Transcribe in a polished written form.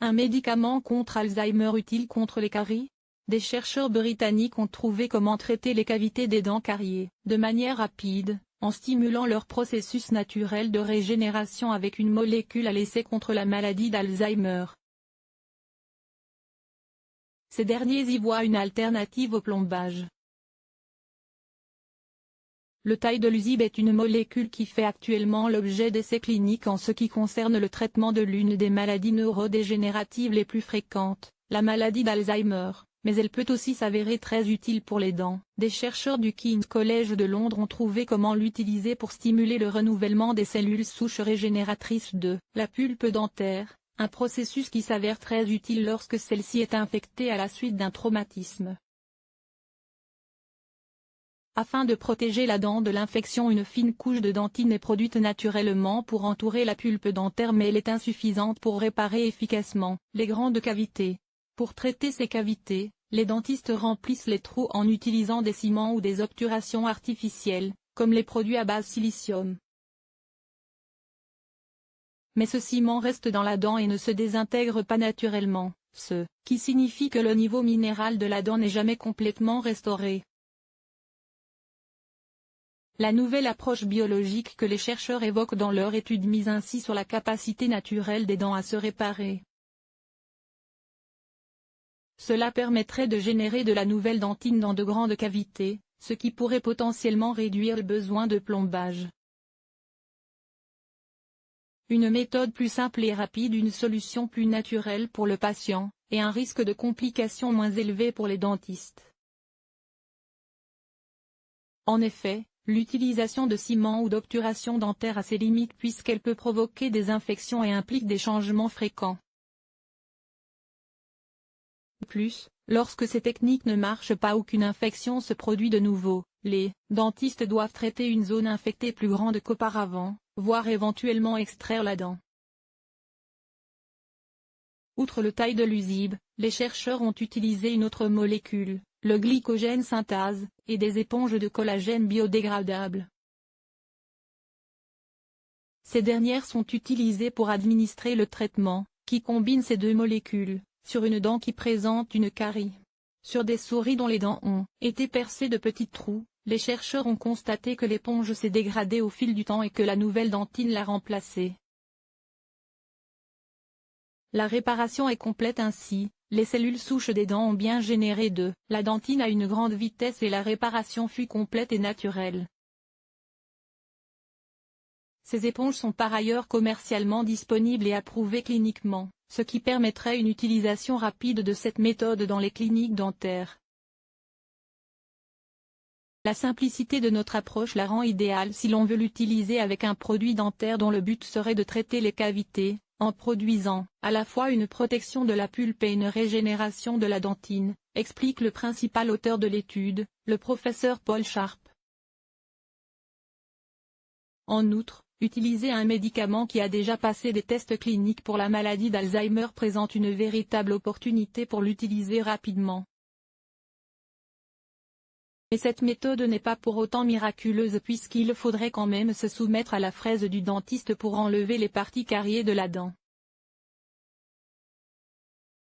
Un médicament contre Alzheimer utile contre les caries? Des chercheurs britanniques ont trouvé comment traiter les cavités des dents cariées de manière rapide, en stimulant leur processus naturel de régénération avec une molécule à l'essai contre la maladie d'Alzheimer. Ces derniers y voient une alternative au plombage. Le taïdoluzib est une molécule qui fait actuellement l'objet d'essais cliniques en ce qui concerne le traitement de l'une des maladies neurodégénératives les plus fréquentes, la maladie d'Alzheimer, mais elle peut aussi s'avérer très utile pour les dents. Des chercheurs du King's College de Londres ont trouvé comment l'utiliser pour stimuler le renouvellement des cellules souches régénératrices de la pulpe dentaire, un processus qui s'avère très utile lorsque celle-ci est infectée à la suite d'un traumatisme. Afin de protéger la dent de l'infection, une fine couche de dentine est produite naturellement pour entourer la pulpe dentaire, mais elle est insuffisante pour réparer efficacement les grandes cavités. Pour traiter ces cavités, les dentistes remplissent les trous en utilisant des ciments ou des obturations artificielles, comme les produits à base silicium. Mais ce ciment reste dans la dent et ne se désintègre pas naturellement, ce qui signifie que le niveau minéral de la dent n'est jamais complètement restauré. La nouvelle approche biologique que les chercheurs évoquent dans leur étude mise ainsi sur la capacité naturelle des dents à se réparer. Cela permettrait de générer de la nouvelle dentine dans de grandes cavités, ce qui pourrait potentiellement réduire le besoin de plombage. Une méthode plus simple et rapide, une solution plus naturelle pour le patient, et un risque de complications moins élevé pour les dentistes. En effet, l'utilisation de ciment ou d'obturation dentaire a ses limites puisqu'elle peut provoquer des infections et implique des changements fréquents. De plus, lorsque ces techniques ne marchent pas ou qu'une infection se produit de nouveau, les dentistes doivent traiter une zone infectée plus grande qu'auparavant, voire éventuellement extraire la dent. Outre le taïdoluzib, les chercheurs ont utilisé une autre molécule, le glycogène synthase, et des éponges de collagène biodégradables. Ces dernières sont utilisées pour administrer le traitement, qui combine ces deux molécules, sur une dent qui présente une carie. Sur des souris dont les dents ont été percées de petits trous, les chercheurs ont constaté que l'éponge s'est dégradée au fil du temps et que la nouvelle dentine l'a remplacée. La réparation est complète ainsi, les cellules souches des dents ont bien généré de la dentine à une grande vitesse et la réparation fut complète et naturelle. Ces éponges sont par ailleurs commercialement disponibles et approuvées cliniquement, ce qui permettrait une utilisation rapide de cette méthode dans les cliniques dentaires. La simplicité de notre approche la rend idéale si l'on veut l'utiliser avec un produit dentaire dont le but serait de traiter les cavités, en produisant à la fois une protection de la pulpe et une régénération de la dentine, explique le principal auteur de l'étude, le professeur Paul Sharp. En outre, utiliser un médicament qui a déjà passé des tests cliniques pour la maladie d'Alzheimer présente une véritable opportunité pour l'utiliser rapidement. Mais cette méthode n'est pas pour autant miraculeuse puisqu'il faudrait quand même se soumettre à la fraise du dentiste pour enlever les parties cariées de la dent.